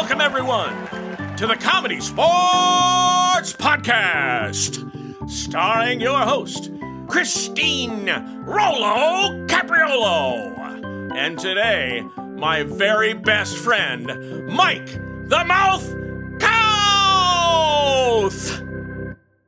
Welcome, everyone, to the ComedySportz Podcast, starring your host, Christine Rollo Capriolo. And today, my very best friend, Mike the Mouth Kauth.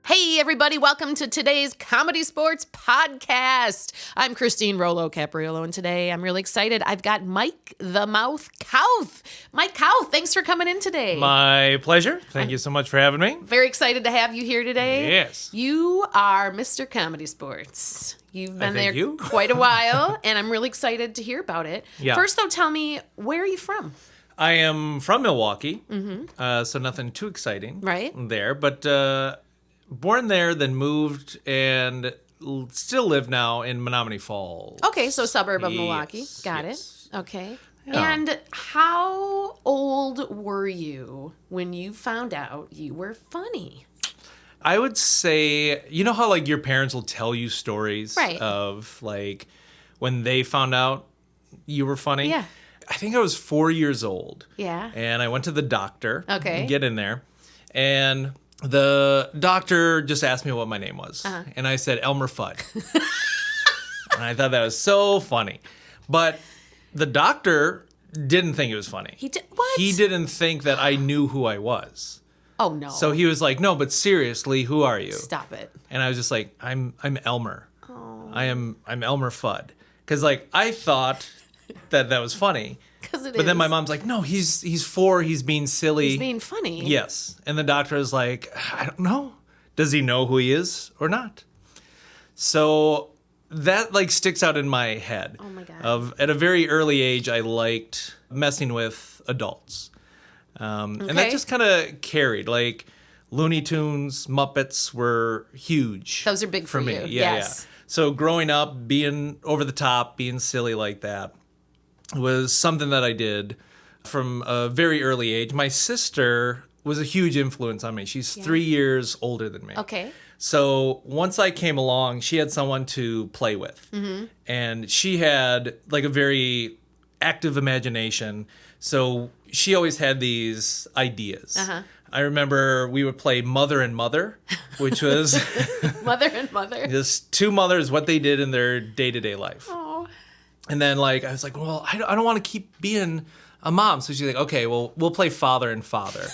Hey, everybody. Welcome to today's ComedySportz Podcast. I'm Christine Rollo Capriolo, and today I'm really excited. I've got Mike the Mouth Kauth. Mike Kauth, thanks for coming in today. My pleasure. Thank you so much for having me. Very excited to have you here today. Yes. You are Mr. ComedySportz. You've been there quite a while, and I'm really excited to hear about it. Yeah. First, though, tell me, where are you from? I am from Milwaukee, so nothing too exciting there. But born there, then moved, and still live now in Menominee Falls. Okay, so suburb of Milwaukee. Got it. Okay. Yeah. And how old were you when you found out you were funny? I would say, you know how like your parents will tell you stories of like when they found out you were funny? Yeah. I think I was 4 years old. Yeah. And I went to the doctor. Okay. Get in there. And the doctor just asked me what my name was. And I said Elmer Fudd. And I thought that was so funny. But the doctor didn't think it was funny. What? He didn't think that I knew who I was. Oh, no. So he was like, no, but seriously, who are you? Stop it. And I was just like, I'm Elmer. Oh. I'm Elmer Fudd. Because like I thought that was funny. But then my mom's like, no, he's 4, he's being silly. He's being funny. Yes. And the doctor is like, I don't know. Does he know who he is or not? So that like sticks out in my head. Oh my God. At a very early age, I liked messing with adults. And that just kind of carried. Like Looney Tunes, Muppets were huge. Those are big for me. you. Yeah, yes. Yeah. So growing up, being over the top, being silly like that was something that I did from a very early age. My sister was a huge influence on me. She's 3 years older than me. Okay. So once I came along, she had someone to play with. And she had like a very active imagination. So she always had these ideas. I remember we would play Mother and Mother, which was Mother and Mother. Just two mothers, what they did in their day-to-day life. Oh. And then like I was like, well, I don't want to keep being a mom. So she's like, okay, well, we'll play Father and Father.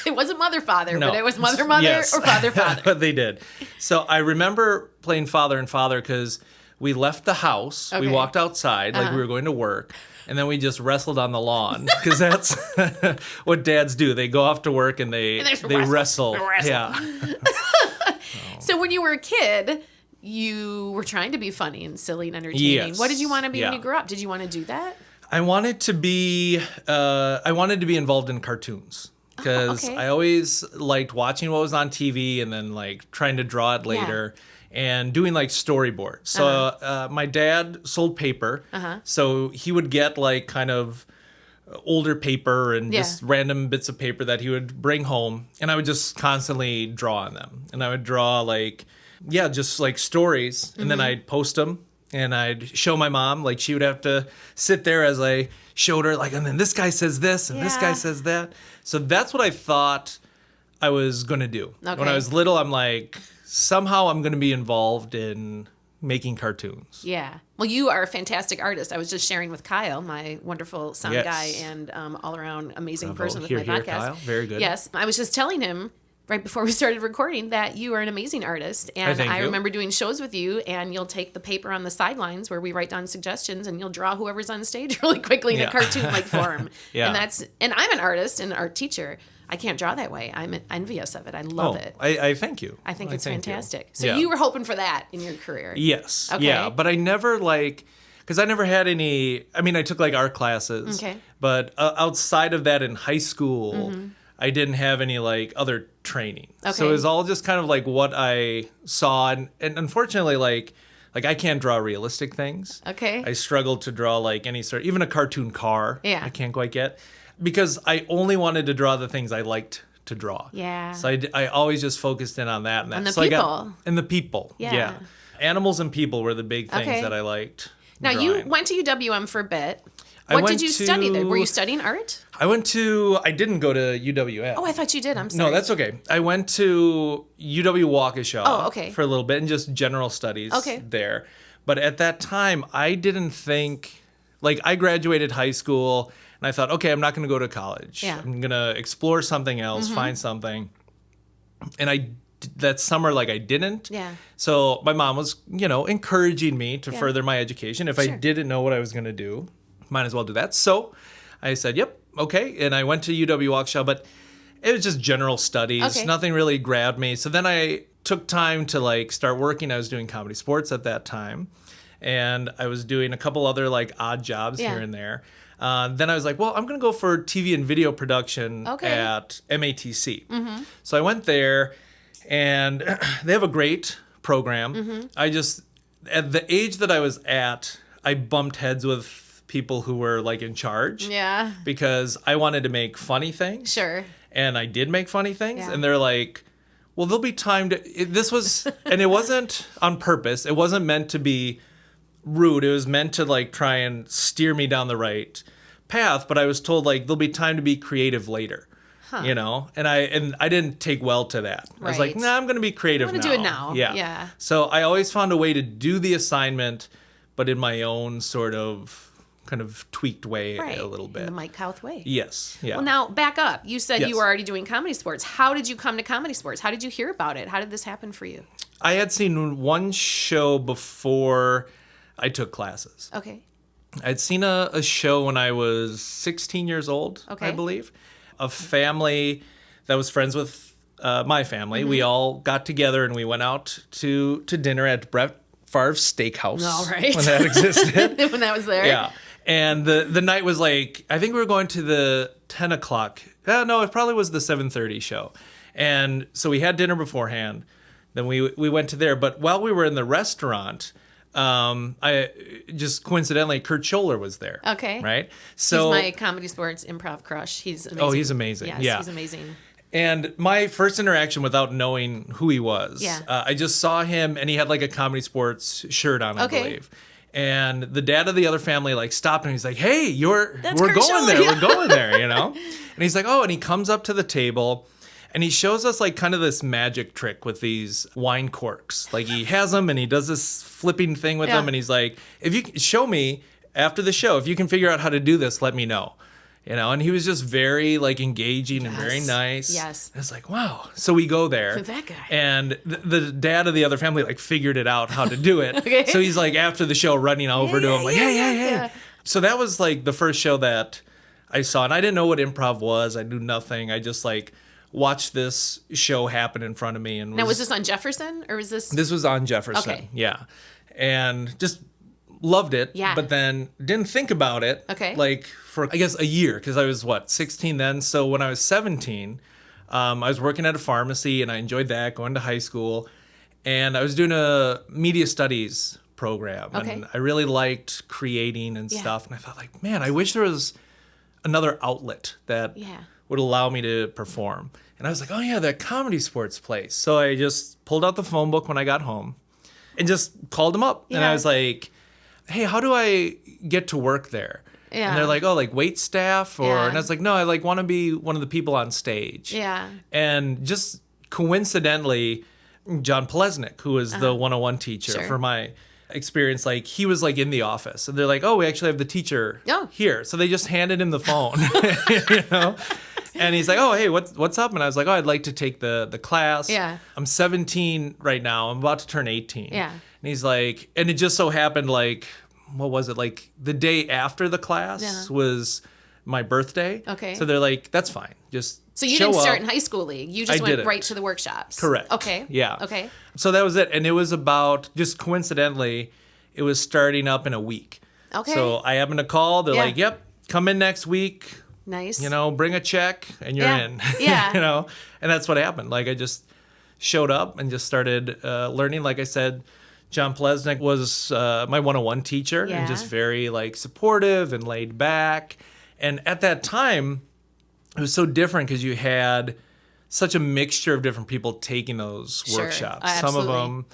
It wasn't Mother-Father, no. but it was Mother-Mother yes. or Father-Father. But they did. So I remember playing Father and Father because we left the house. We walked outside like we were going to work. And then we just wrestled on the lawn because that's what dads do. They go off to work and they wrestle. Yeah. So when you were a kid, you were trying to be funny and silly and entertaining. Yes. What did you want to be when you grew up? Did you want to do that? I wanted to be involved in cartoons because I always liked watching what was on TV and then like trying to draw it later. And doing like storyboards. So my dad sold paper. So he would get like kind of older paper and just random bits of paper that he would bring home. And I would just constantly draw on them. And I would draw like, just like stories. And then I'd post them and I'd show my mom. Like she would have to sit there as I showed her like, and then this guy says this and this guy says that. So that's what I thought I was going to do. Okay. When I was little, I'm like, somehow I'm going to be involved in making cartoons. Yeah. Well, you are a fantastic artist. I was just sharing with Kyle, my wonderful sound guy and all-around amazing person with my podcast. Kyle. Very good. Yes. I was just telling him right before we started recording that you are an amazing artist. And I remember doing shows with you, and you'll take the paper on the sidelines where we write down suggestions, and you'll draw whoever's on stage really quickly in a cartoon-like form. And I'm an artist and an art teacher. I can't draw that way. I'm envious of it. I love it. I thank you. I think it's fantastic. So you were hoping for that in your career. Yes. Okay. Yeah, but I never because I never had any, I took like art classes. Okay. But outside of that in high school, I didn't have any like other training. Okay. So it was all just kind of like what I saw. And unfortunately, like I can't draw realistic things. Okay. I struggle to draw like any sort, even a cartoon car. Yeah. I can't quite get. Because I only wanted to draw the things I liked to draw. Yeah. So I always just focused in on that. And the so people. And the people. Yeah. Animals and people were the big things that I liked. Now, drawing. you went to UWM for a bit. What did you study there? Were you studying art? I didn't go to UWM. Oh, I thought you did. I'm sorry. No, that's okay. I went to UW Waukesha for a little bit and just general studies there. But at that time, I didn't think, like, I graduated high school and I thought, okay, I'm not going to go to college. Yeah. I'm going to explore something else, find something. And that summer, like, I didn't. Yeah. So my mom was, encouraging me to further my education. If I didn't know what I was going to do, might as well do that. So I said, yep, okay. And I went to UW Waukesha, but it was just general studies. Okay. Nothing really grabbed me. So then I took time to, like, start working. I was doing ComedySportz at that time. And I was doing a couple other, like, odd jobs here and there. Then I was like, well, I'm going to go for TV and video production at MATC. Mm-hmm. So I went there, and they have a great program. Mm-hmm. At the age that I was at, I bumped heads with people who were, like, in charge. Yeah. Because I wanted to make funny things. Sure. And I did make funny things. Yeah. And they're like, well, there'll be time to... and it wasn't on purpose. It wasn't meant to be rude. It was meant to, like, try and steer me down the right path. But I was told, like, there'll be time to be creative later. Huh. And I didn't take well to that. Right. I was like, nah, I'm going to be creative now. I'm going to do it now. Yeah. So I always found a way to do the assignment, but in my own sort of kind of tweaked way a little bit. In the Mike Kauth way. Yes. Yeah. Well, now back up. You said you were already doing ComedySportz. How did you come to ComedySportz? How did you hear about it? How did this happen for you? I had seen one show before I took classes. Okay. I'd seen a show when I was 16 years old, I believe. A family that was friends with my family. Mm-hmm. We all got together and we went out to dinner at Brett Favre's Steakhouse. All right. When that existed. When that was there. Yeah. And the night was like, I think we were going to the 10 o'clock. No, it probably was the 7:30 show. And so we had dinner beforehand. Then we went to there. But while we were in the restaurant, I just coincidentally, Kurt Scholler was there. Okay. Right? So he's my ComedySportz improv crush. He's amazing. Oh, he's amazing. Yes, yeah. He's amazing. And my first interaction without knowing who he was, I just saw him and he had like a ComedySportz shirt on, I believe. And the dad of the other family like stopped and he's like, hey, we're going there. We're going there, And he's like, oh, and he comes up to the table and he shows us like kind of this magic trick with these wine corks. Like he has them and he does this flipping thing with them. And he's like, if you show me after the show, if you can figure out how to do this, let me know. And he was just very like engaging and very nice. Yes. And it's like, wow. So we go there. Who's that guy? And the dad of the other family like figured it out how to do it. Okay. So he's like after the show running over to him like, hey. So that was like the first show that I saw. And I didn't know what improv was. I knew nothing. I just like watched this show happen in front of me. And now, was this on Jefferson or was this? This was on Jefferson. Okay. Yeah. And just loved it, but then didn't think about it like for, I guess, a year because I was, 16 then? So when I was 17, I was working at a pharmacy and I enjoyed that, going to high school. And I was doing a media studies program. And I really liked creating and stuff. And I thought, like, man, I wish there was another outlet that would allow me to perform. And I was like, oh, yeah, that ComedySportz place. So I just pulled out the phone book when I got home and just called them up. And I was like, hey, how do I get to work there? Yeah. And they're like, oh, like wait staff? And I was like, no, I like want to be one of the people on stage. Yeah. And just coincidentally, John Plesnick, who was the 101 teacher for my experience, like he was like in the office. And they're like, oh, we actually have the teacher here. So they just handed him the phone, And he's like, oh, hey, what's up? And I was like, oh, I'd like to take the class. Yeah. I'm 17 right now. I'm about to turn 18. Yeah. And he's like, and it just so happened, like, what was it? Like the day after the class was my birthday. Okay. So they're like, that's fine. Just So you didn't start in high school league. You just went right to the workshops. Correct. Okay. Yeah. Okay. So that was it. And it was about, just coincidentally, it was starting up in a week. Okay. So I happened to call. They're like, yep, come in next week. Nice. Bring a check and you're in. Yeah. And that's what happened. Like I just showed up and just started learning. Like I said, John Plesnick was my 101 teacher and just very like supportive and laid back. And at that time, it was so different because you had such a mixture of different people taking those workshops. Absolutely. Some of them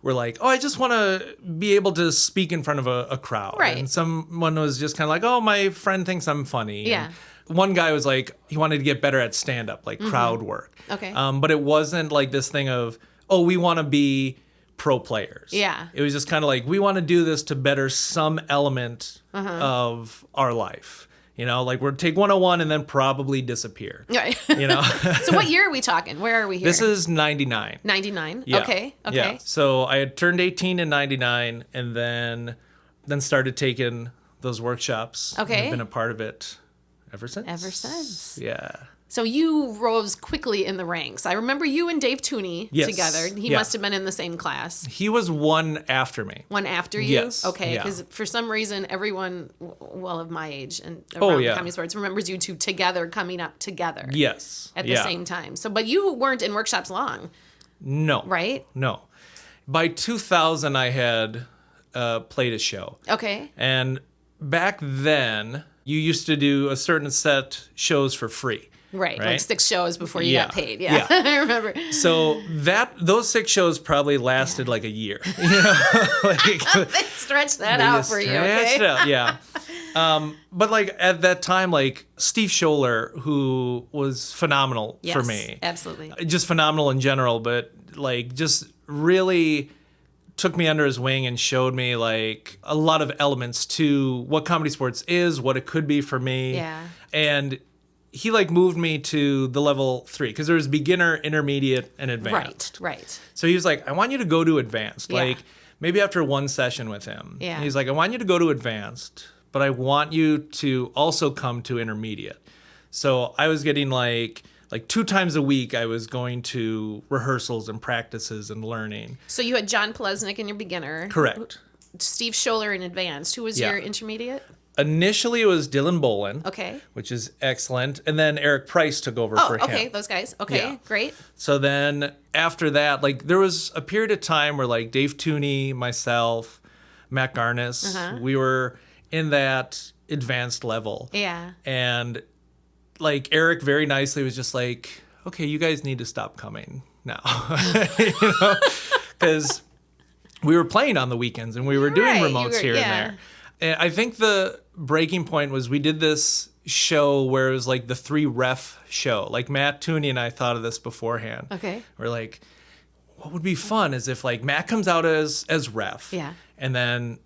were like, oh, I just want to be able to speak in front of a crowd. Right. And someone was just kind of like, oh, my friend thinks I'm funny. Yeah. And one guy was like, he wanted to get better at stand-up, like crowd work. Okay. But it wasn't like this thing of, oh, we want to be pro players. Yeah. It was just kind of like, we want to do this to better some element of our life. You know, like we'll take 101 and then probably disappear. Right. You know? So what year are we talking? Where are we here? This is 99. 99? Yeah. Okay. Yeah. So I had turned 18 in 99 and then started taking those workshops. Okay. I've been a part of it ever since. Ever since. Yeah. So you rose quickly in the ranks. I remember you and Dave Tooney together. He must have been in the same class. He was one after me. One after you? Yes. Okay, Yeah. because for some reason, everyone, well, of my age and around ComedySportz remembers you two together, coming up together. Yes. At the same time. So, but you weren't in workshops long. No. Right? No. By 2000, I had played a show. Okay. And back then, you used to do a certain set shows for free. Right, like 6 shows before you got paid. Yeah. I remember. So those 6 shows probably lasted like a year. You know, They stretched that out for you, okay? Yeah. But like at that time, like Steve Scholler, who was phenomenal for me. Absolutely. Just phenomenal in general, but like just really took me under his wing and showed me like a lot of elements to what ComedySportz is, what it could be for me. Yeah. And he like moved me to the level 3 because there was beginner, intermediate, and advanced. Right. So he was like, I want you to go to advanced. Yeah. Like maybe after one session with him. Yeah. And he's like, I want you to go to advanced, but I want you to also come to intermediate. So I was getting like 2 times a week I was going to rehearsals and practices and learning. So you had John Plesnick in your beginner. Correct. Steve Scholler in advanced. Who was your intermediate? Initially, it was Dylan Bolin. Okay. Which is excellent. And then Eric Price took over for him. Okay. Those guys. Okay. Great. So then after that, like there was a period of time where like Dave Tooney, myself, Matt Garnis, we were in that advanced level. Yeah. And like Eric very nicely was just like, okay, you guys need to stop coming now. You know? Because we were playing on the weekends and we were doing remotes here and there. And I think the breaking point was we did this show where it was like the 3 ref show. Like Matt Tooney and I thought of this beforehand. Okay. We're like, what would be fun is if like Matt comes out as ref. Yeah. And then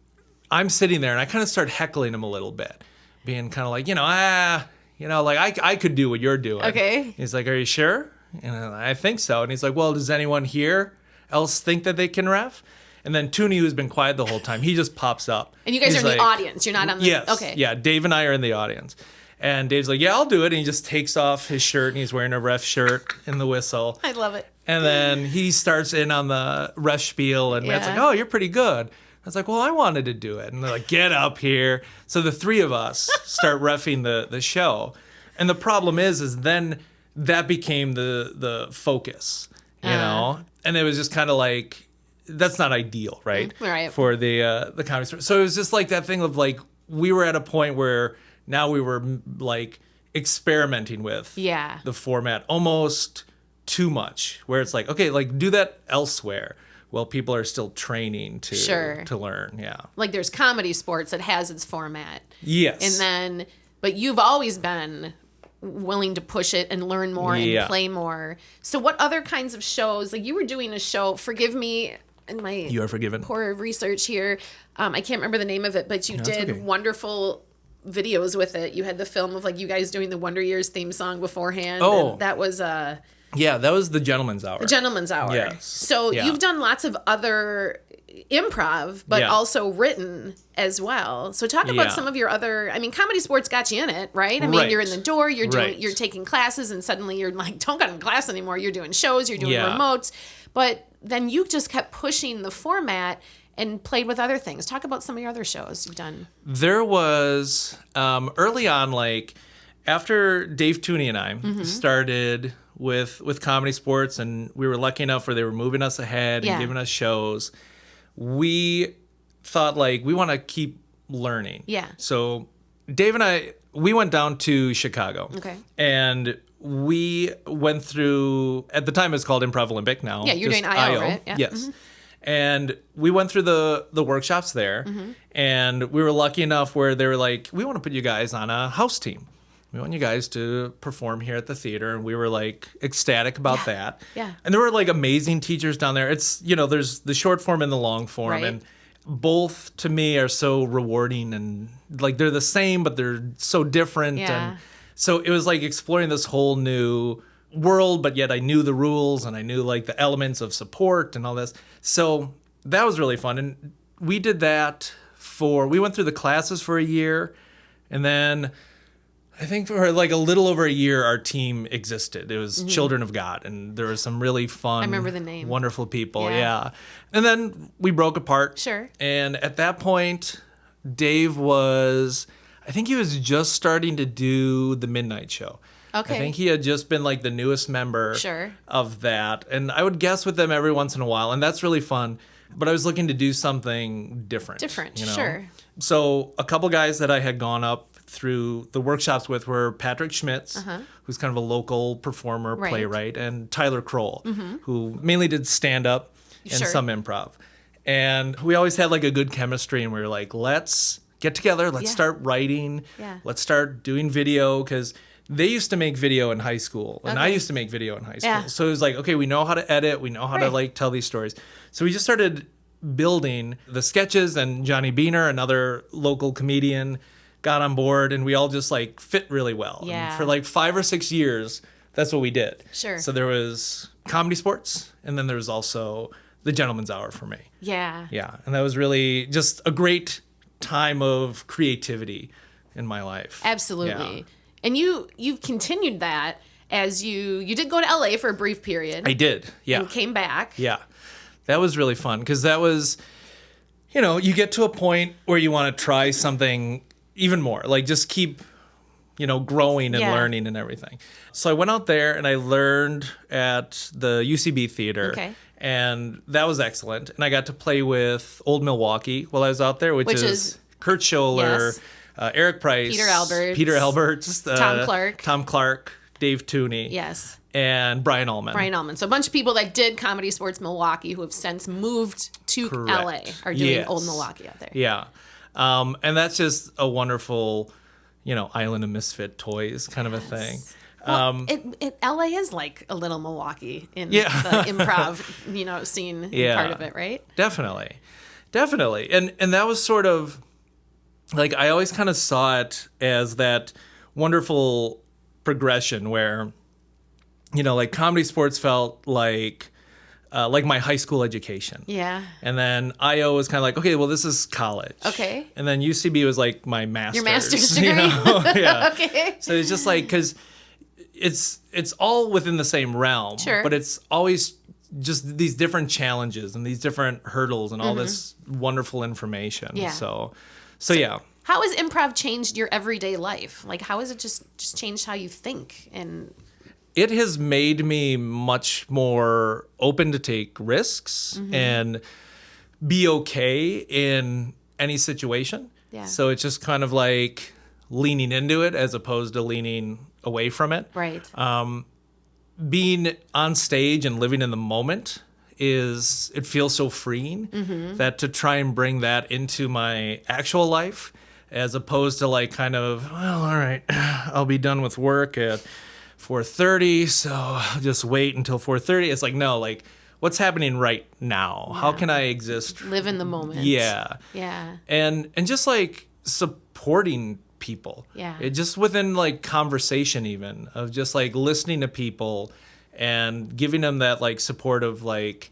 I'm sitting there and I kind of start heckling him a little bit. Being kind of like, like I could do what you're doing. Okay. He's like, are you sure? And I think so. And he's like, well, does anyone here else think that they can ref? And then Tooney, who's been quiet the whole time, he just pops up. And you guys are in the audience. You're not on the... Yes. Okay. Yeah, Dave and I are in the audience. And Dave's like, yeah, I'll do it. And he just takes off his shirt and he's wearing a ref shirt and the whistle. I love it. And then he starts in on the ref spiel and Matt's like, oh, you're pretty good. I was like, well, I wanted to do it. And they're like, get up here. So the 3 of us start reffing the show. And the problem is then that became the focus, you know? And it was just kind of like... That's not ideal, right? Right. For the comedy store. So it was just like that thing of like we were at a point where now we were like experimenting with the format almost too much, where it's like, okay, like do that elsewhere. Well, people are still training to learn. Yeah. Like there's ComedySportz that has its format. Yes. But you've always been willing to push it and learn more and play more. So what other kinds of shows, like you were doing a show, forgive me, in my you are forgiven. Poor research here. I can't remember the name of it, but you did wonderful videos with it. You had the film of like you guys doing the Wonder Years theme song beforehand. Oh, and that was that was the Gentleman's Hour. The Gentleman's Hour. Yes. So you've done lots of other improv, but also written as well. So talk about some of your other. I mean, ComedySportz got you in it, right? I mean, you're in the door. You're doing. You're taking classes, and suddenly you're like, don't go to class anymore. You're doing shows. You're doing remotes, but then you just kept pushing the format and played with other things. Talk about some of your other shows you've done. There was early on, like after Dave Tooney and I started with ComedySportz, and we were lucky enough where they were moving us ahead and giving us shows. We thought like we want to keep learning. Yeah. So Dave and I, we went down to Chicago. Okay. And we went through, at the time it was called Improv Olympic now. Yeah, you're doing IO, right? Yeah. Yes. And we went through the workshops there, and we were lucky enough where they were like, we want to put you guys on a house team. We want you guys to perform here at the theater. And we were like ecstatic about that. Yeah. And there were like amazing teachers down there. It's, there's the short form and the long form. Right. And both to me are so rewarding, and like they're the same, but they're so different. Yeah. And so it was like exploring this whole new world, but yet I knew the rules and I knew like the elements of support and all this. So that was really fun. And we did that we went through the classes for a year, and then I think for like a little over a year, our team existed. It was Children of God, and there was some really fun, I remember the name. Wonderful people. Yeah. And then we broke apart. Sure. And at that point, Dave I think he was just starting to do the midnight show. Okay. I think he had just been like the newest member of that. And I would guest with them every once in a while, and that's really fun. But I was looking to do something different. Sure. So a couple guys that I had gone up through the workshops with were Patrick Schmitz, who's kind of a local performer, playwright, and Tyler Kroll, who mainly did stand-up and some improv. And we always had like a good chemistry, and we were like, let's get together, let's start writing, let's start doing video, because they used to make video in high school, and I used to make video in high school. Yeah. So it was like, okay, we know how to edit, we know how to like tell these stories. So we just started building the sketches, and Johnny Beaner, another local comedian, got on board, and we all just like fit really well. Yeah. And for like 5 or 6 years, that's what we did. Sure. So there was ComedySportz, and then there was also the Gentleman's Hour for me. Yeah. Yeah. And that was really just a great time of creativity in my life. Absolutely. Yeah. And you've continued that as you did go to LA for a brief period. I did. Yeah. And came back. Yeah. That was really fun, because that was, you get to a point where you want to try something even more, like just keep, growing and learning and everything. So I went out there and I learned at the UCB theater. Okay. And that was excellent. And I got to play with Old Milwaukee while I was out there, which is Kurt Scholler, Eric Price, Peter Alberts, Tom Clark, Dave Tooney. Yes. And Brian Allman. So a bunch of people that did ComedySportz Milwaukee who have since moved to LA are doing Old Milwaukee out there. Yeah. And that's just a wonderful, Island of Misfit Toys kind of a thing. Well, LA is like a little Milwaukee in the improv, scene part of it, right? Definitely. And that was sort of like, I always kind of saw it as that wonderful progression where, like ComedySportz felt like my high school education. Yeah. And then IO was kind of like, okay, well, this is college. Okay. And then UCB was like my master's. Your master's degree? Yeah. Okay. So it's just like, because it's all within the same realm. Sure. But it's always just these different challenges and these different hurdles and all this wonderful information. Yeah. So yeah. How has improv changed your everyday life? Like, how has it just changed how you think? And it has made me much more open to take risks and be okay in any situation. Yeah. So it's just kind of like leaning into it as opposed to leaning away from it. Right. Being on stage and living in the moment it feels so freeing that to try and bring that into my actual life as opposed to like kind of, well, all right, I'll be done with work at 4:30, so I'll just wait until 4:30. It's like, no, like, what's happening right now? Yeah. How can I exist? Live in the moment. Yeah. Yeah. And just like supporting people. Yeah. It just within like conversation even of just like listening to people and giving them that like support of like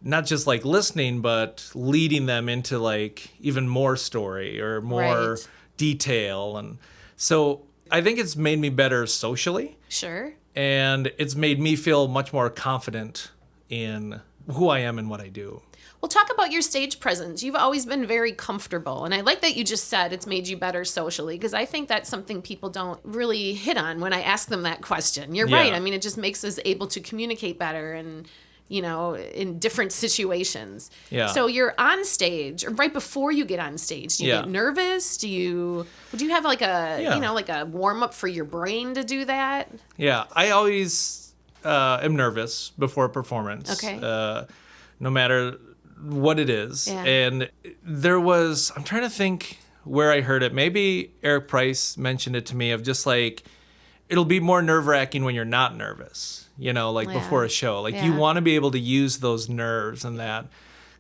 not just like listening, but leading them into like even more story or more detail. And so I think it's made me better socially. Sure. And it's made me feel much more confident in who I am and what I do. Well, talk about your stage presence. You've always been very comfortable. And I like that you just said it's made you better socially, because I think that's something people don't really hit on when I ask them that question. You're right. I mean, it just makes us able to communicate better and, in different situations. Yeah. So you're on stage, or right before you get on stage, do you get nervous? Do you have like like a warm up for your brain to do that? Yeah. I always am nervous before a performance. Okay. No matter what it is. Yeah. And I'm trying to think where I heard it. Maybe Eric Price mentioned it to me of just like, it'll be more nerve-wracking when you're not nervous, before a show. Like you want to be able to use those nerves and that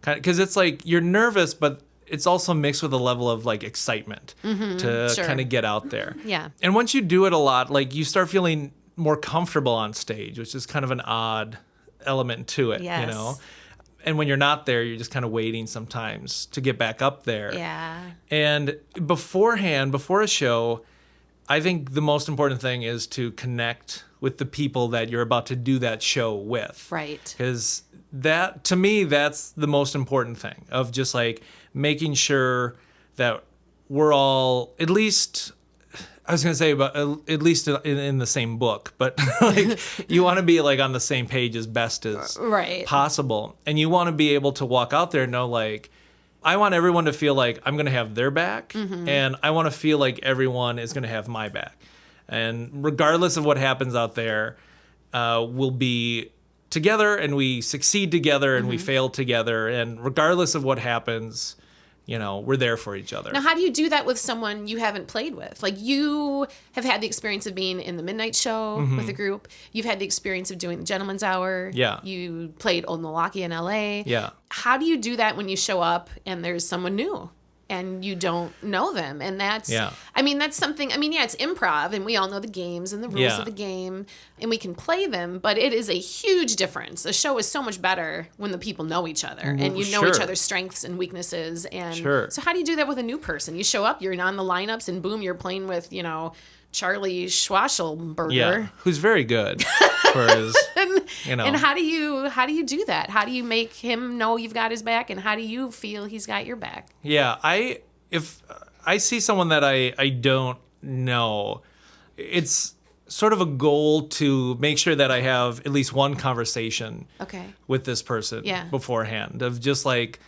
kind of, because it's like you're nervous, but it's also mixed with a level of like excitement to kind of get out there. Yeah. And once you do it a lot, like you start feeling more comfortable on stage, which is kind of an odd element to it, yes. And when you're not there, you're just kind of waiting sometimes to get back up there. Yeah. And before a show, I think the most important thing is to connect with the people that you're about to do that show with. Right. Because that, to me, that's the most important thing of just like making sure that we're all at least, I was going to say about at least in the same book, but like you want to be like on the same page as best as possible. And you want to be able to walk out there and know like, I want everyone to feel like I'm going to have their back, and I want to feel like everyone is going to have my back. And regardless of what happens out there, we'll be together, and we succeed together, and we fail together. And regardless of what happens, we're there for each other. Now, how do you do that with someone you haven't played with? Like, you have had the experience of being in the Midnight Show with a group. You've had the experience of doing the Gentleman's Hour. Yeah. You played Old Milwaukee in L.A. Yeah. How do you do that when you show up and there's someone new and you don't know them? And that's, that's something, it's improv, and we all know the games and the rules of the game, and we can play them, but it is a huge difference. A show is so much better when the people know each other, and you know each other's strengths and weaknesses. And so how do you do that with a new person? You show up, you're on the lineups, and boom, you're playing with, Charlie Schwasselberger. Yeah, who's very good for his, And how do you do that? How do you make him know you've got his back, and how do you feel he's got your back? Yeah, if I see someone that I don't know, it's sort of a goal to make sure that I have at least one conversation with this person beforehand, of just like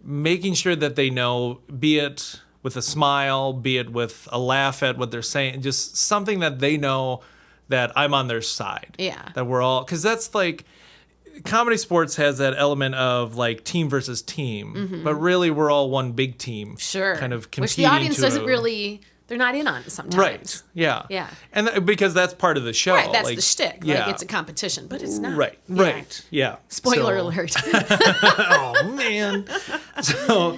making sure that they know, be it with a smile, be it with a laugh at what they're saying, just something that they know that I'm on their side. Yeah. That we're all, because that's like, comedy sports has that element of like team versus team, but really we're all one big team. Sure. Kind of competing. Which the audience doesn't really, they're not in on it sometimes. Right. Yeah. Yeah. And because that's part of the show. Right. That's the shtick. Yeah. Like it's a competition, but it's not. Right. Yeah. Right. Yeah. Spoiler alert. Oh man. So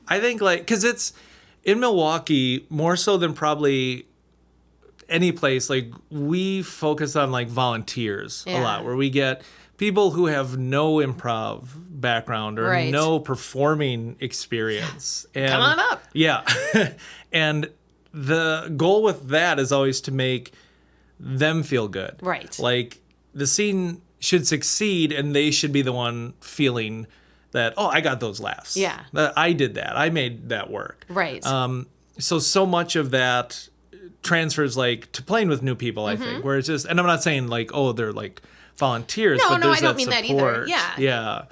I think like, because it's in Milwaukee more so than probably any place, like we focus on like volunteers a lot, where we get people who have no improv background or no performing experience. And come on up. Yeah. And the goal with that is always to make them feel good. Right. Like the scene should succeed, and they should be the one feeling that, oh, I got those laughs. Yeah. I did that. I made that work. Right. So much of that transfers like to playing with new people, I think, where it's just, and I'm not saying like, oh, they're like volunteers, but there's I don't mean support. that either. Yeah. Yeah.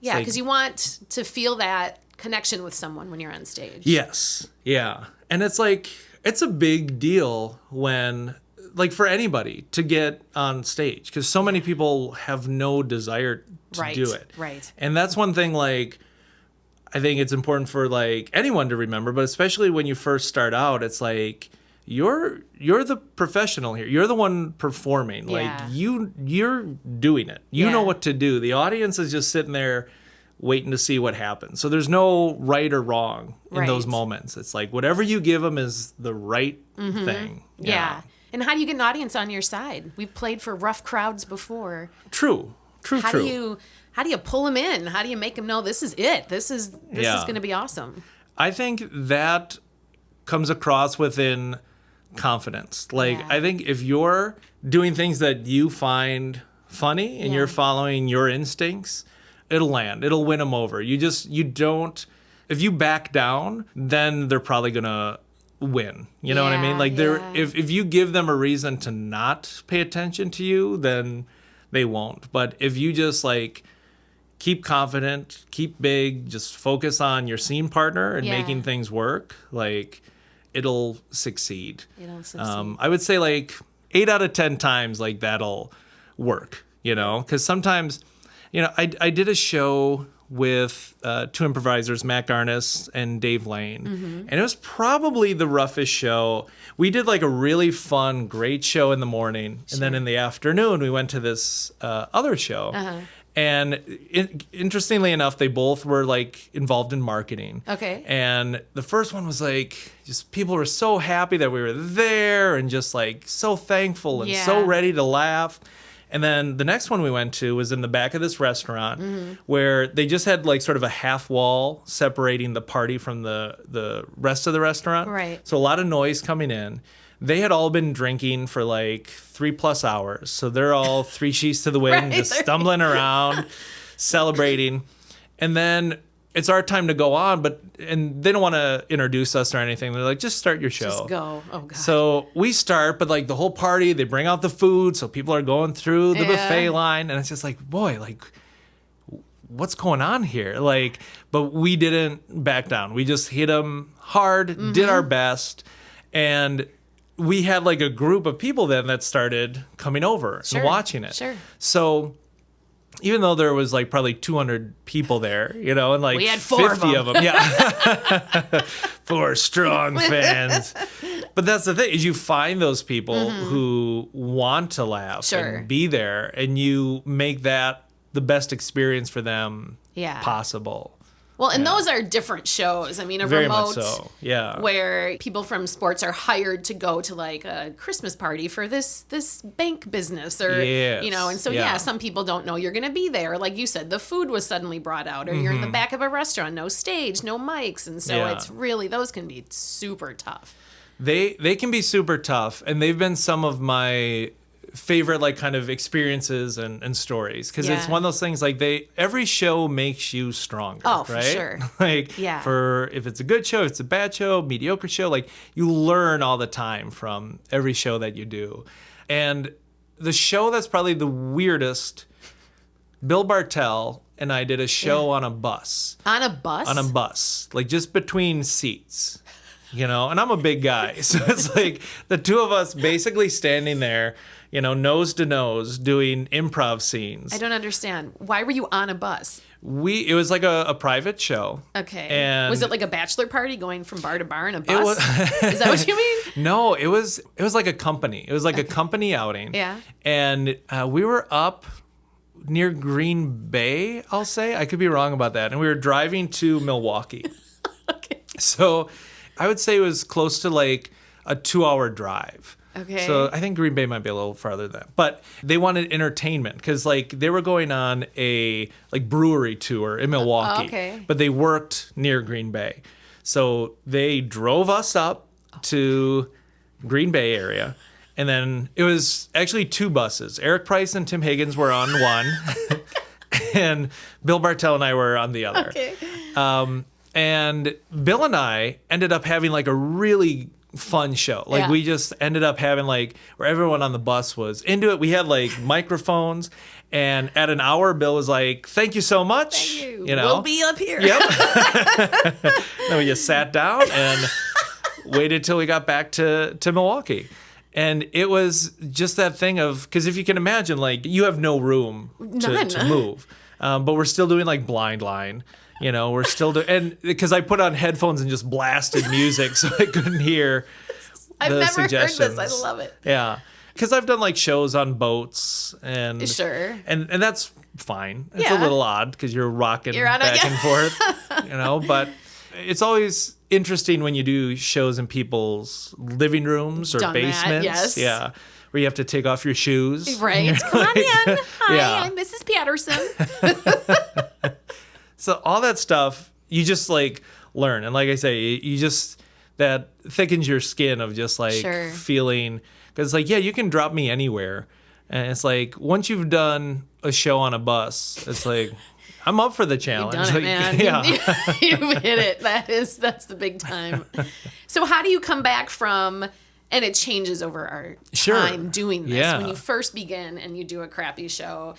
Yeah, because you want to feel that connection with someone when you're on stage. Yes. Yeah. And it's like, it's a big deal when, like for anybody to get on stage, because so many people have no desire to do it. Right. And that's one thing, like, I think it's important for like anyone to remember, but especially when you first start out, it's like, you're the professional here. You're the one performing. Like you're doing it. You know what to do. The audience is just sitting there waiting to see what happens. So there's no right or wrong in those moments. It's like whatever you give them is the right thing. Yeah. And how do you get an audience on your side? We've played for rough crowds before. True. How do you pull them in? How do you make them know this is it? This is going to be awesome? I think that comes across within confidence. Like, I think if you're doing things that you find funny and you're following your instincts, it'll land. It'll win them over. You don't, if you back down, then they're probably going to win. You know what I mean? Like, if you give them a reason to not pay attention to you, then they won't. But if you just like keep confident, keep big, just focus on your scene partner and making things work, like, it'll succeed. I would say like 8 out of 10 times, like that'll work, because sometimes, I did a show with two improvisers, Matt Garnis and Dave Lane. And it was probably the roughest show. We did like a really fun, great show in the morning. And then in the afternoon, we went to this other show. And interestingly enough, they both were like involved in marketing. Okay. And the first one was like, just people were so happy that we were there and just like so thankful and so ready to laugh. And then the next one we went to was in the back of this restaurant where they just had like sort of a half wall separating the party from the rest of the restaurant. Right. So a lot of noise coming in. They had all been drinking for like 3+ hours. So they're all 3 sheets to the wind, just stumbling around, celebrating. And then it's our time to go on, and they don't want to introduce us or anything. They're like, just start your show. Just go. Oh, God. So we start, but like the whole party, they bring out the food. So people are going through the buffet line. And it's just like, boy, like, what's going on here? Like, but we didn't back down. We just hit them hard, did our best. And we had like a group of people then that started coming over and watching it. Sure. So even though there was like probably 200 people there, you know, and like we had 50 of them. Yeah. 4 strong fans. But that's the thing, is you find those people who want to laugh and be there, and you make that the best experience for them possible. Well, and those are different shows. I mean, a Very remote, much so. Yeah. where people from sports are hired to go to like a Christmas party for this bank business, or you know, and so some people don't know you're going to be there. Like you said, the food was suddenly brought out, or you're in the back of a restaurant, no stage, no mics, and so it's really, those can be super tough. They can be super tough, and they've been some of my favorite like kind of experiences and stories, because it's one of those things like every show makes you stronger. Oh, right? for sure. Like for if it's a good show, if it's a bad show, mediocre show, like you learn all the time from every show that you do. And the show that's probably the weirdest, Bill Bartell and I did a show on a bus. On a bus? On a bus, like just between seats. You know, and I'm a big guy, so it's like the two of us basically standing there, you know, nose to nose, doing improv scenes. I don't understand. Why were you on a bus? It was like a private show. Okay. And was it like a bachelor party going from bar to bar in a bus? Is that what you mean? No, it was like a company. It was like a company outing. Yeah. And we were up near Green Bay, I'll say. I could be wrong about that. And we were driving to Milwaukee. Okay. So I would say it was close to like a 2-hour drive. Okay. So I think Green Bay might be a little farther than that. But they wanted entertainment because like they were going on a like brewery tour in Milwaukee. Okay. But they worked near Green Bay. So they drove us up to Green Bay area. And then it was actually 2 buses. Eric Price and Tim Higgins were on one. And Bill Bartell and I were on the other. Okay. And Bill and I ended up having like a really fun show. Like we just ended up having like where everyone on the bus was into it. We had like microphones, and at an hour, Bill was like, "Thank you so much." Thank you. You know, we'll be up here. Yep. Then we just sat down and waited till we got back to Milwaukee. And it was just that thing of, because if you can imagine, like you have no room to move, but we're still doing like blind line. You know, we're still doing, and because I put on headphones and just blasted music so I couldn't hear I've the never suggestions. heard this. I love it. Yeah. Because I've done like shows on boats and and that's fine. It's a little odd because you're rocking back and forth, you know, but it's always interesting when you do shows in people's living rooms or basements. Yes. Yeah. Where you have to take off your shoes. Right. Come on in. Hi, I'm Mrs. Patterson. So all that stuff, you just like learn. And like I say, you just, that thickens your skin of just like feeling, because like, yeah, you can drop me anywhere. And it's like, once you've done a show on a bus, it's like, I'm up for the challenge. You've done it, man. Yeah. You've hit it. That's the big time. So how do you come back from, and it changes over our time doing this. When you first begin and you do a crappy show,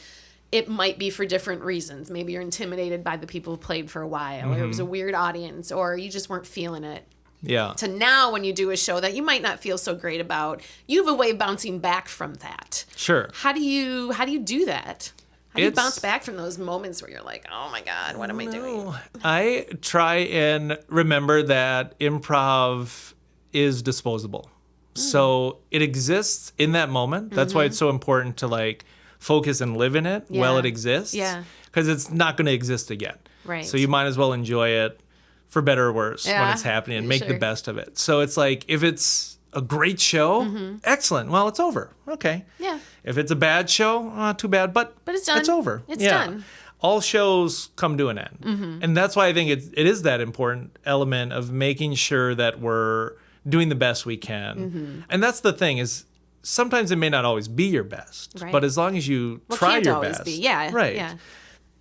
it might be for different reasons. Maybe you're intimidated by the people who played for a while, or it was a weird audience, or you just weren't feeling it. Yeah. To now, when you do a show that you might not feel so great about, you have a way of bouncing back from that. Sure. How do you do that? How do you bounce back from those moments where you're like, oh my God, what am I doing? I try and remember that improv is disposable. So it exists in that moment. That's why it's so important to like focus and live in it while it exists. Yeah. Because it's not going to exist again. Right. So you might as well enjoy it for better or worse when it's happening and make the best of it. So it's like, if it's a great show, excellent. Well, it's over. Okay. Yeah. If it's a bad show, too bad. But it's done. It's over. It's done. All shows come to an end. And that's why I think it is that important element of making sure that we're doing the best we can. And that's the thing, is sometimes it may not always be your best, but as long as you try your best,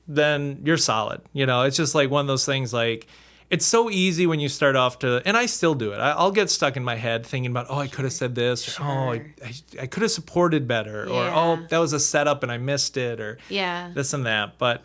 then you're solid. You know, it's just like one of those things, like, it's so easy when you start off to, and I still do it. I'll get stuck in my head thinking about, I could have said this, or, I could have supported better, or, that was a setup and I missed it, or this and that. But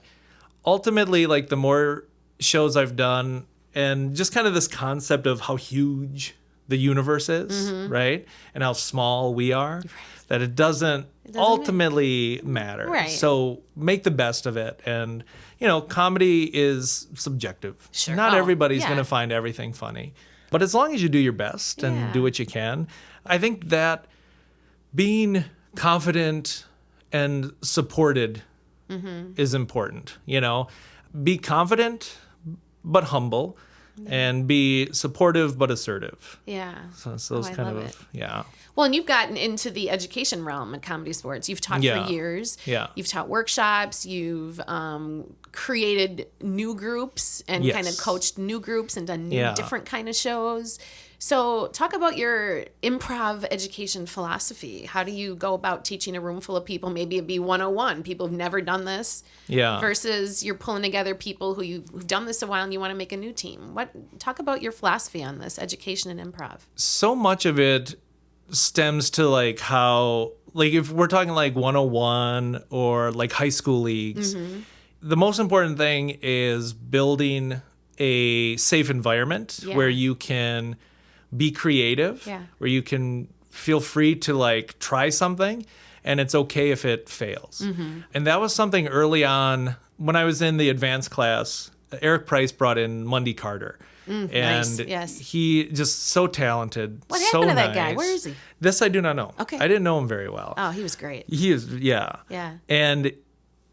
ultimately, like, the more shows I've done, and just kind of this concept of how huge the universe is, right? And how small we are, that it doesn't ultimately matter. Right. So make the best of it. And, you know, comedy is subjective. Sure. Not everybody's going to find everything funny. But as long as you do your best and do what you can, I think that being confident and supported is important. You know, be confident but humble. And be supportive but assertive. Yeah. So it's those kind of, Well, and you've gotten into the education realm at ComedySportz. You've taught for years. Yeah. You've taught workshops. You've created new groups and kind of coached new groups and done new different kind of shows. So talk about your improv education philosophy. How do you go about teaching a room full of people? Maybe it'd be 101, people who've never done this, versus you're pulling together people who've done this a while and you want to make a new team. Talk about your philosophy on this, education and improv. So much of it stems to like how, like, if we're talking like 101 or like high school leagues, the most important thing is building a safe environment where you can be creative, where you can feel free to like try something, and it's okay if it fails. And that was something early on when I was in the advanced class. Eric Price brought in Mundy Carter. And he just so talented. What happened to that guy? Where is he? This I do not know. Okay. I didn't know him very well. Oh, he was great. He is, yeah. And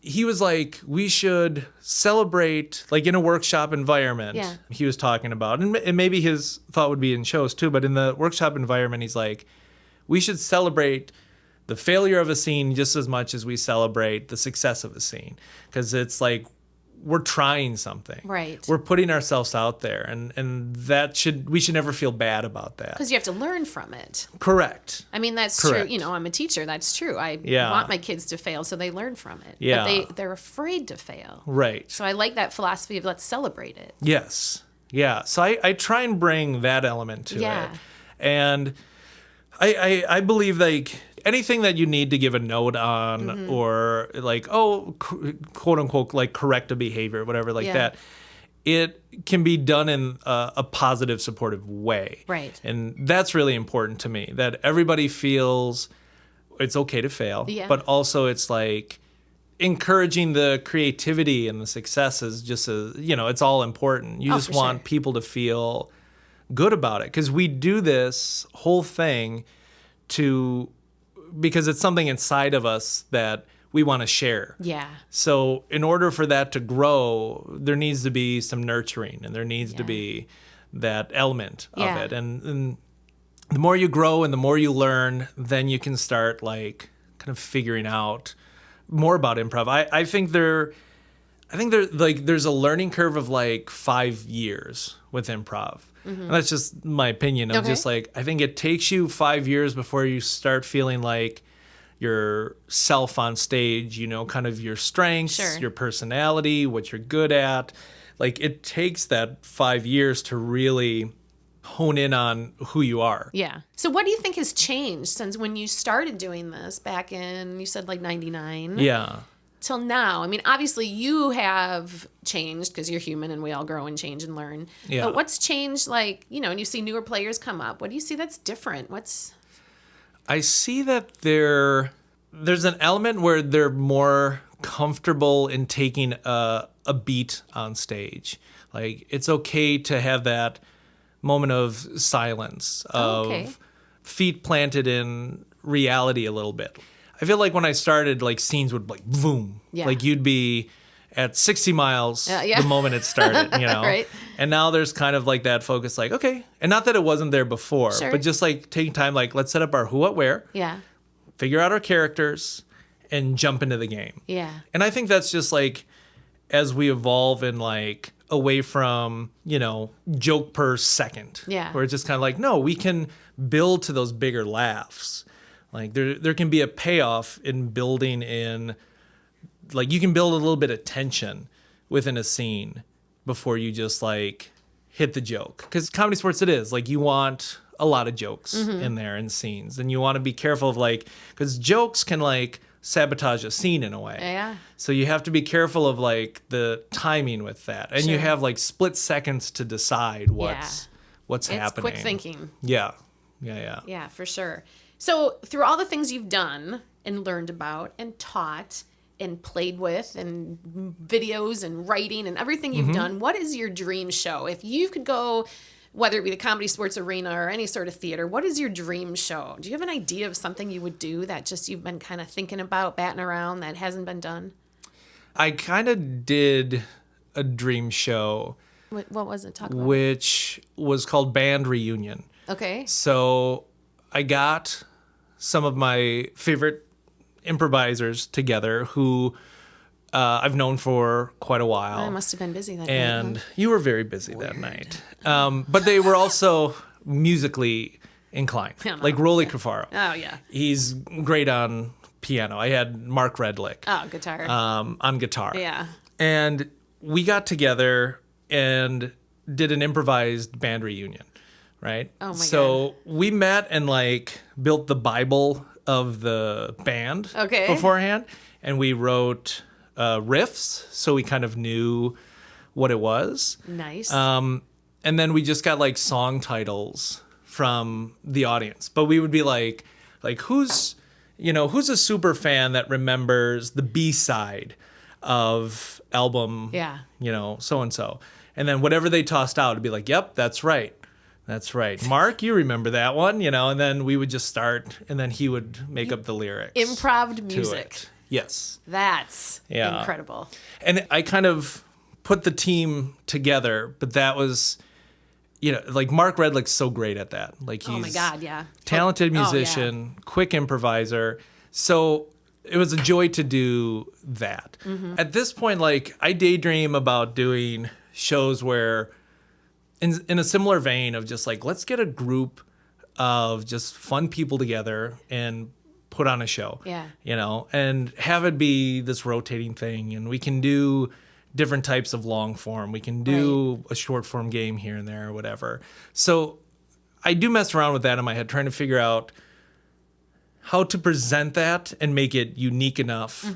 he was like, we should celebrate, like, in a workshop environment. He was talking about, and maybe his thought would be in shows too, but in the workshop environment, he's like, we should celebrate the failure of a scene just as much as we celebrate the success of a scene. Because it's like, we're trying something. Right. We're putting ourselves out there, and we should never feel bad about that. Because you have to learn from it. Correct. I mean, that's true. You know, I'm a teacher. That's true. I want my kids to fail so they learn from it. But they're afraid to fail. Right. So I like that philosophy of let's celebrate it. Yes. Yeah. So I try and bring that element to it. And I believe, like, anything that you need to give a note on, or like, quote unquote, like, correct a behavior, whatever, like that, it can be done in a positive, supportive way. Right. And that's really important to me, that everybody feels it's okay to fail, but also it's like encouraging the creativity and the successes. Just as, you know, it's all important. You just want people to feel good about it, because we do this whole thing because it's something inside of us that we want to share. Yeah. So in order for that to grow, there needs to be some nurturing, and there needs to be that element of it. And the more you grow and the more you learn, then you can start like kind of figuring out more about improv. I think there's a learning curve of like 5 years with improv. And that's just my opinion. I'm just like, I think it takes you 5 years before you start feeling like yourself on stage, you know, kind of your strengths, your personality, what you're good at. Like, it takes that 5 years to really hone in on who you are. Yeah. So what do you think has changed since when you started doing this back in, you said like 99? Yeah. Till now? I mean, obviously you have changed because you're human and we all grow and change and learn. Yeah. But what's changed, like, you know, and you see newer players come up. What do you see that's different? I see that there's an element where they're more comfortable in taking a beat on stage. Like, it's okay to have that moment of silence, of feet planted in reality a little bit. I feel like when I started, like, scenes would, like, boom. Yeah. Like, you'd be at 60 miles the moment it started, you know? Right. And now there's kind of, like, that focus, like, okay. And not that it wasn't there before, but just, like, taking time, like, let's set up our who, what, where. Yeah. Figure out our characters and jump into the game. Yeah. And I think that's just, like, as we evolve and, like, away from, you know, joke per second. Yeah. Where it's just kind of like, no, we can build to those bigger laughs. Like, there can be a payoff in building in, like, you can build a little bit of tension within a scene before you just, like, hit the joke. Because comedy sports, it is. Like, you want a lot of jokes in there in scenes. And you want to be careful of, like, because jokes can, like, sabotage a scene in a way. Yeah. So you have to be careful of, like, the timing with that. And you have, like, split seconds to decide what's happening. It's quick thinking. Yeah, for sure. So through all the things you've done and learned about and taught and played with and videos and writing and everything you've done, what is your dream show? If you could go, whether it be the Comedy Sports Arena or any sort of theater, what is your dream show? Do you have an idea of something you would do that just you've been kind of thinking about, batting around, that hasn't been done? I kind of did a dream show. What was it? Talk about which was called Band Reunion. Okay. So I got some of my favorite improvisers together who I've known for quite a while. I must have been busy that night. And you were very busy that night. But they were also musically inclined, like Rolly Cafaro. Oh, yeah. He's great on piano. I had Mark Redlick. Oh, guitar. On guitar. Yeah. And we got together and did an improvised band reunion, right? Oh, my God. So we met and, like, built the Bible of the band beforehand. And we wrote riffs, so we kind of knew what it was. Nice. And then we just got, like, song titles from the audience. But we would be like who's a super fan that remembers the B-side of album, so-and-so. And then whatever they tossed out would be like, yep, that's right. That's right. Mark, you remember that one, and then we would just start, and then he would make up the lyrics. Improv music. Yes. That's incredible. And I kind of put the team together, but that was, like, Mark Redlick's so great at that. Like, he's oh my God, yeah. Talented musician, quick improviser. So it was a joy to do that. At this point, like, I daydream about doing shows where, in a similar vein of just like, let's get a group of just fun people together and put on a show. Yeah. And have it be this rotating thing. And we can do different types of long form. We can do a short form game here and there or whatever. So I do mess around with that in my head, trying to figure out how to present that and make it unique enough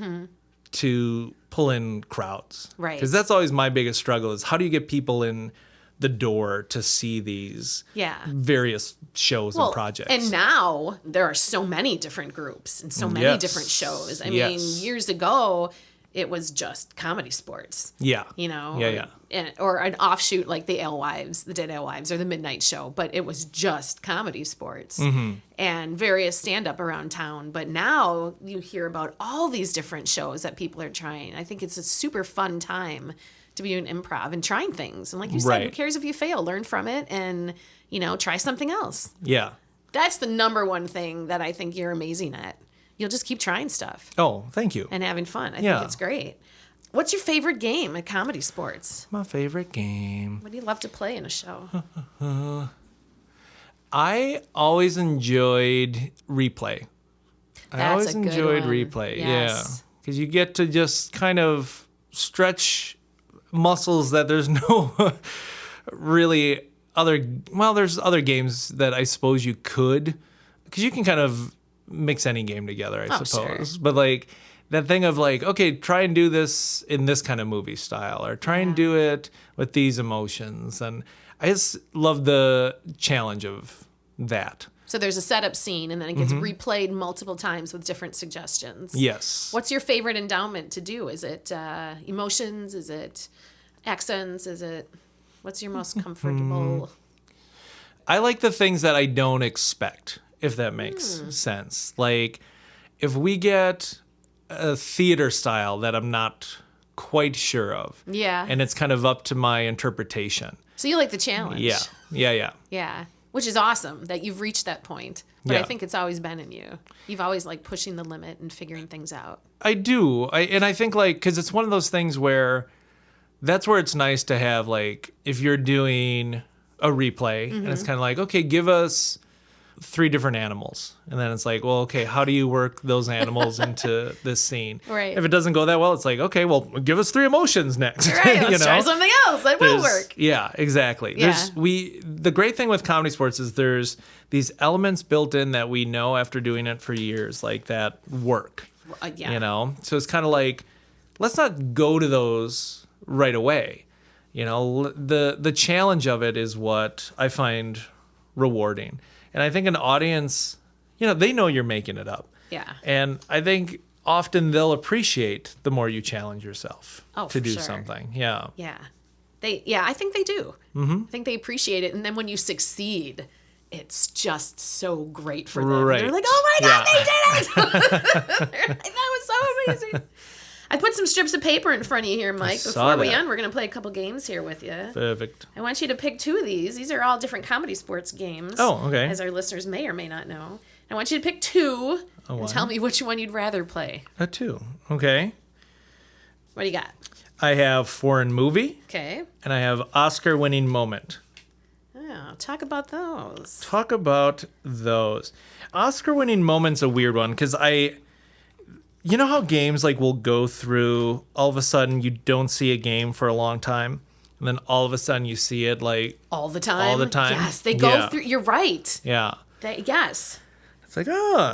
to pull in crowds. Right. Because that's always my biggest struggle, is how do you get people in the door to see these various shows and projects. And now there are so many different groups and so many different shows. I mean, years ago, it was just Comedy Sports. Yeah. Or an offshoot like the Alewives, the Dead Alewives, or the Midnight Show, but it was just Comedy Sports and various stand-up around town. But now you hear about all these different shows that people are trying. I think it's a super fun time to be doing improv and trying things. And like you said, who cares if you fail? Learn from it and, try something else. Yeah. That's the number one thing that I think you're amazing at. You'll just keep trying stuff. Oh, thank you. And having fun. I think it's great. What's your favorite game at Comedy Sports? My favorite game. What do you love to play in a show? I always enjoyed replay. Replay. Yes. Yeah. Because you get to just kind of stretch muscles that there's no really there's other games that I suppose you could, because you can kind of mix any game together, I suppose. Sure. But like that thing of like, okay, try and do this in this kind of movie style, or try and do it with these emotions. And I just love the challenge of that. So there's a setup scene, and then it gets replayed multiple times with different suggestions. Yes. What's your favorite endowment to do? Is it emotions? Is it accents? What's your most comfortable? I like the things that I don't expect, if that makes sense. Like, if we get a theater style that I'm not quite sure of. Yeah. And it's kind of up to my interpretation. So you like the challenge. Yeah. Yeah. Which is awesome that you've reached that point. But I think it's always been in you. You've always like pushing the limit and figuring things out. I do. And I think like, because it's one of those things where that's where it's nice to have like, if you're doing a replay and it's kind of like, okay, give us 3 different animals. And then it's like, well, okay, how do you work those animals into this scene? Right. If it doesn't go that well, it's like, okay, well, give us 3 emotions next. Right, let's try something else. That will work. Yeah, exactly. Yeah. The great thing with comedy sports is there's these elements built in that we know after doing it for years, like that work. Yeah. You know? So it's kind of like, let's not go to those right away. You know, the challenge of it is what I find rewarding. And I think an audience, you know, they know you're making it up. Yeah. And I think often they'll appreciate the more you challenge yourself to do something. Yeah. Yeah. I think they do. I think they appreciate it. And then when you succeed, it's just so great for them. Right. They're like, oh my God, they did it. That was so amazing. I put some strips of paper in front of you here, Mike. Before we end, we're going to play a couple games here with you. Perfect. I want you to pick 2 of these. These are all different comedy sports games. Oh, okay. As our listeners may or may not know. I want you to pick 2 and tell me which one you'd rather play. A 2. Okay. What do you got? I have foreign movie. Okay. And I have Oscar-winning moment. Oh, talk about those. Oscar-winning moment's a weird one because you know how games like will go through, all of a sudden you don't see a game for a long time, and then all of a sudden you see it like all the time. Yes, they go through. You're right. Yeah. Yes. It's like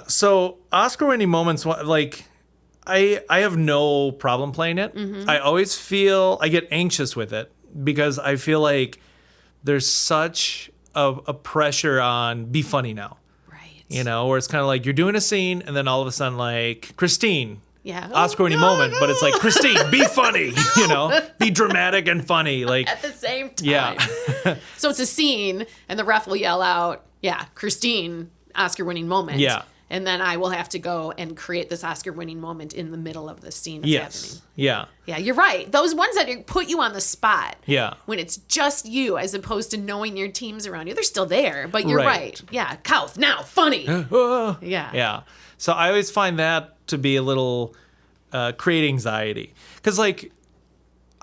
so Oscar-winning moments, like I have no problem playing it. I always I get anxious with it because I feel like there's such a pressure on be funny now. You know, where it's kind of like you're doing a scene and then all of a sudden like Christine, Oscar-winning moment, but it's like Christine, be funny, you know, be dramatic and funny, like at the same time. Yeah. So it's a scene and the ref will yell out, Christine, Oscar-winning moment. Yeah. And then I will have to go and create this Oscar-winning moment in the middle of the scene that's happening. Yeah. Yeah, you're right. Those ones that put you on the spot. Yeah. When it's just you as opposed to knowing your team's around you. They're still there, but you're right. Yeah, Kauth, now, funny. Yeah. Yeah. So I always find that to be a little create anxiety. Because, like,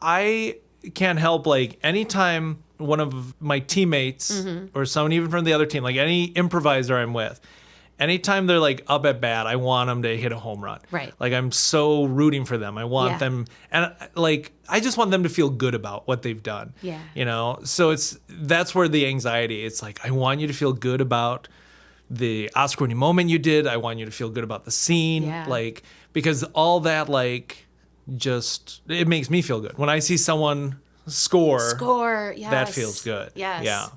I can't help, like, anytime one of my teammates or someone even from the other team, like any improviser I'm with, anytime they're like up at bat, I want them to hit a home run. Right. Like I'm so rooting for them. I want them, and like I just want them to feel good about what they've done. Yeah. You know, so that's where the anxiety. It's like I want you to feel good about the Oscar-winning moment you did. I want you to feel good about the scene. Yeah. Like because all that like just it makes me feel good when I see someone score. Yes. That feels good. Yes. Yeah.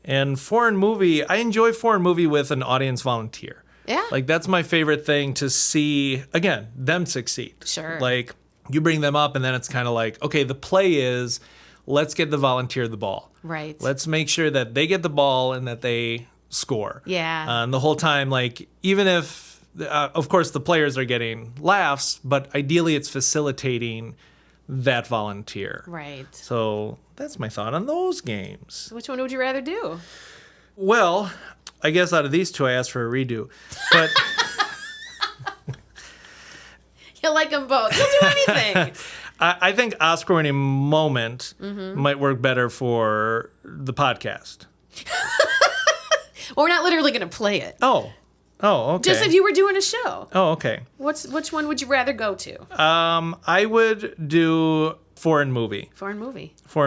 And foreign movie, I enjoy foreign movie with an audience volunteer. Yeah. Like, that's my favorite thing to see, again, them succeed. Sure. Like, you bring them up, and then it's kind of like, okay, the play is, let's get the volunteer the ball. Right. Let's make sure that they get the ball and that they score. Yeah. And the whole time, like, even if, of course, the players are getting laughs, but ideally it's facilitating that volunteer. Right. So that's my thought on those games. Which one would you rather do? Well, I guess out of these 2, I asked for a redo. But you like them both. You'll do anything. I think Oscar-winning moment might work better for the podcast. Well, we're not literally going to play it. Oh, okay. Just if you were doing a show. Oh, okay. Which one would you rather go to? I would do foreign movie. Foreign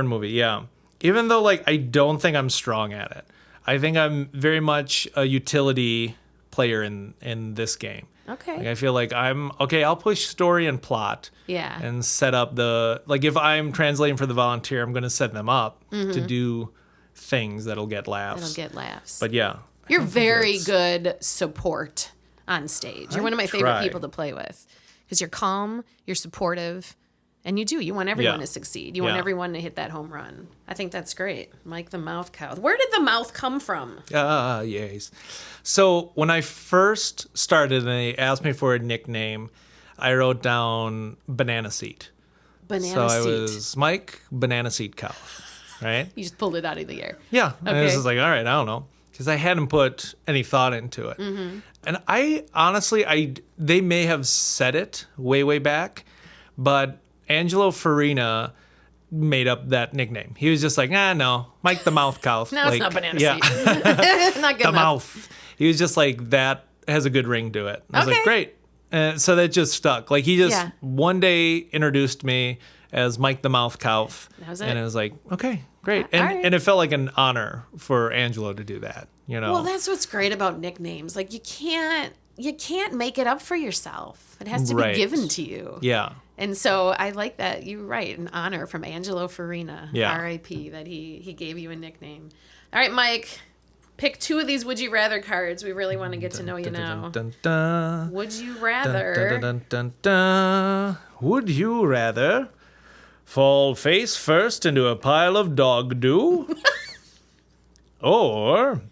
movie, yeah. Even though, like, I don't think I'm strong at it. I think I'm very much a utility player in this game. Okay. Like, I feel like I'll push story and plot. Yeah. And set up if I'm translating for the volunteer, I'm going to set them up to do things that'll get laughs. That'll get laughs. But yeah, You're very good support on stage. You're one of my favorite people to play with because you're calm, you're supportive, and you want everyone to succeed. You want everyone to hit that home run. I think that's great. Mike the Mouth Kauth. Where did the mouth come from? Yes. So when I first started and they asked me for a nickname, I wrote down Banana Seat. Banana Seat. So I was Mike Banana Seat Kauth, right? You just pulled it out of the air. Yeah. Okay. And I was just like, all right, I don't know. Because I hadn't put any thought into it. Mm-hmm. And I honestly, they may have said it way back, but Angelo Farina made up that nickname. He was just like, no, Mike the Mouth Kauth. No, it's not Banana Seat. Not good the enough. mouth. He was just like, that has a good ring to it. I was like, great. And so that just stuck. Like he just one day introduced me as Mike the Mouth Kauth. That was it. And it was like, okay, great. And it felt like an honor for Angelo to do that, you know. Well, that's what's great about nicknames. Like you can't make it up for yourself. It has to be given to you. Yeah. And so I like that. You're right. An honor from Angelo Farina, R.I.P., that he gave you a nickname. All right, Mike, pick 2 of these Would You Rather cards. We really want to get to know you now. Would you rather... Would you rather fall face first into a pile of dog doo? Or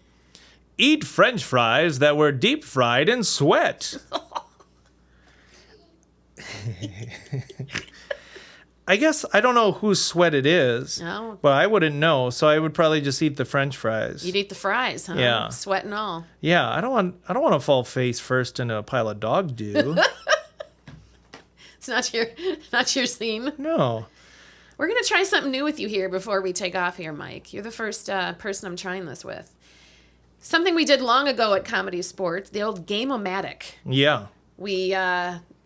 eat French fries that were deep fried in sweat? I guess I don't know whose sweat it is, but I wouldn't know, so I would probably just eat the French fries. You'd eat the fries, huh? Yeah. Sweat and all. Yeah, I don't want to fall face first into a pile of dog doo. It's not your scene. No. We're gonna try something new with you here before we take off here, Mike. You're the first person I'm trying this with. Something we did long ago at Comedy Sports, the old Game-O-Matic. Yeah. We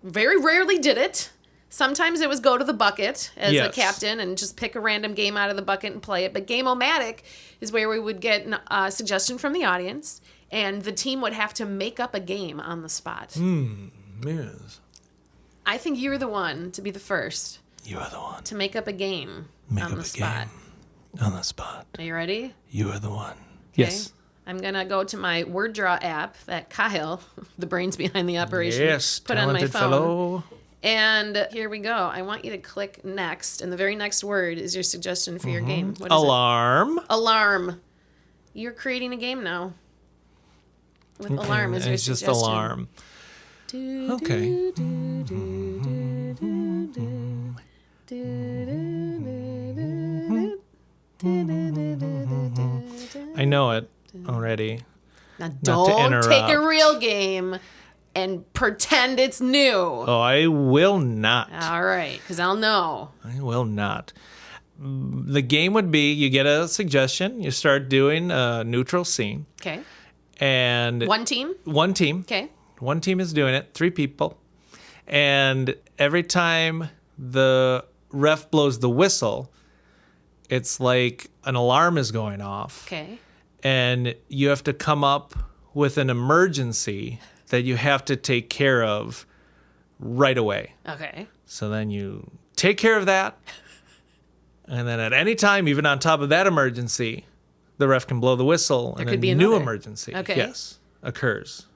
very rarely did it. Sometimes it was go to the bucket as a captain and just pick a random game out of the bucket and play it. But Game-O-Matic is where we would get a suggestion from the audience, and the team would have to make up a game on the spot. Yes. I think you're the one to be the first. You are the one. To make up a game on the spot. On the spot. Are you ready? You are the one. Okay. Yes. I'm going to go to my word draw app that Kyle, the brains behind the operation, put on my phone. Fellow. And here we go. I want you to click next, and the very next word is your suggestion for your game. What is Alarm. it? Alarm. You're creating a game now. With alarm as your it's suggestion. Just alarm. Okay. I know it already. Now don't take a real game and pretend it's new. Oh, I will not. All right, because I'll know. I will not. The game would be you get a suggestion, you start doing a neutral scene. Okay. And one team? One team. Okay. One team is doing it, 3 people. And every time the ref blows the whistle, it's like an alarm is going off. Okay. And you have to come up with an emergency that you have to take care of right away. Okay. So then you take care of that. And then at any time, even on top of that emergency, the ref can blow the whistle and a new emergency occurs.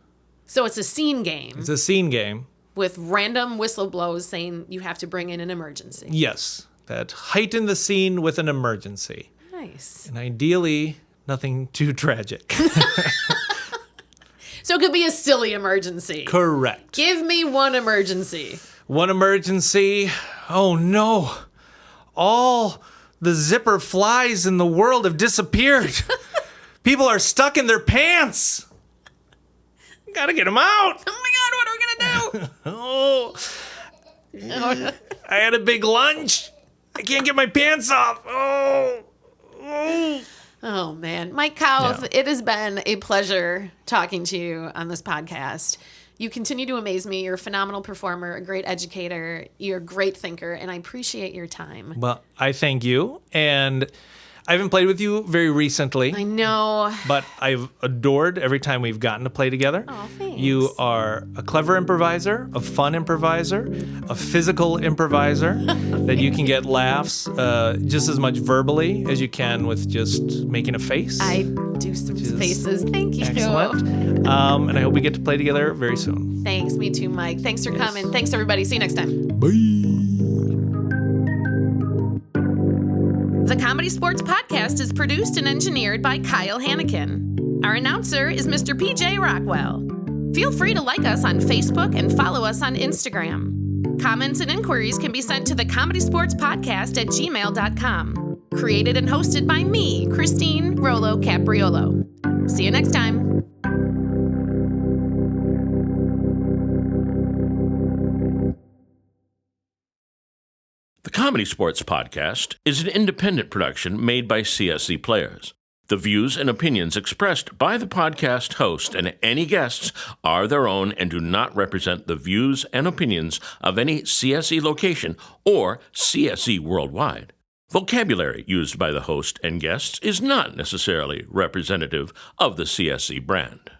So it's a scene game. It's a scene game. With random whistle blows saying you have to bring in an emergency. Yes. That heighten the scene with an emergency. Nice. And ideally, nothing too tragic. So it could be a silly emergency. Correct. Give me one emergency. One emergency. Oh no. All the zipper flies in the world have disappeared. People are stuck in their pants. Gotta get them out. Oh my God, what are we gonna do? Oh, I had a big lunch. I can't get my pants off. Oh man. Mike Kauth, it has been a pleasure talking to you on this podcast. You continue to amaze me. You're a phenomenal performer, a great educator. You're a great thinker, and I appreciate your time. Well, I thank you. And I haven't played with you very recently. I know. But I've adored every time we've gotten to play together. Oh, thanks. You are a clever improviser, a fun improviser, a physical improviser that you can get laughs just as much verbally as you can with just making a face. I do some faces. Thank you. Excellent. And I hope we get to play together very soon. Thanks. Me too, Mike. Thanks for coming. Thanks, everybody. See you next time. Bye. The Comedy Sports Podcast is produced and engineered by Kyle Hanneken. Our announcer is Mr. PJ Rockwell. Feel free to like us on Facebook and follow us on Instagram. Comments and inquiries can be sent to the ComedySportz Podcast at gmail.com. Created and hosted by me, Christine Rollo Capriolo. See you next time. The ComedySportz Podcast is an independent production made by CSz players. The views and opinions expressed by the podcast host and any guests are their own and do not represent the views and opinions of any CSz location or CSz Worldwide. Vocabulary used by the host and guests is not necessarily representative of the CSz brand.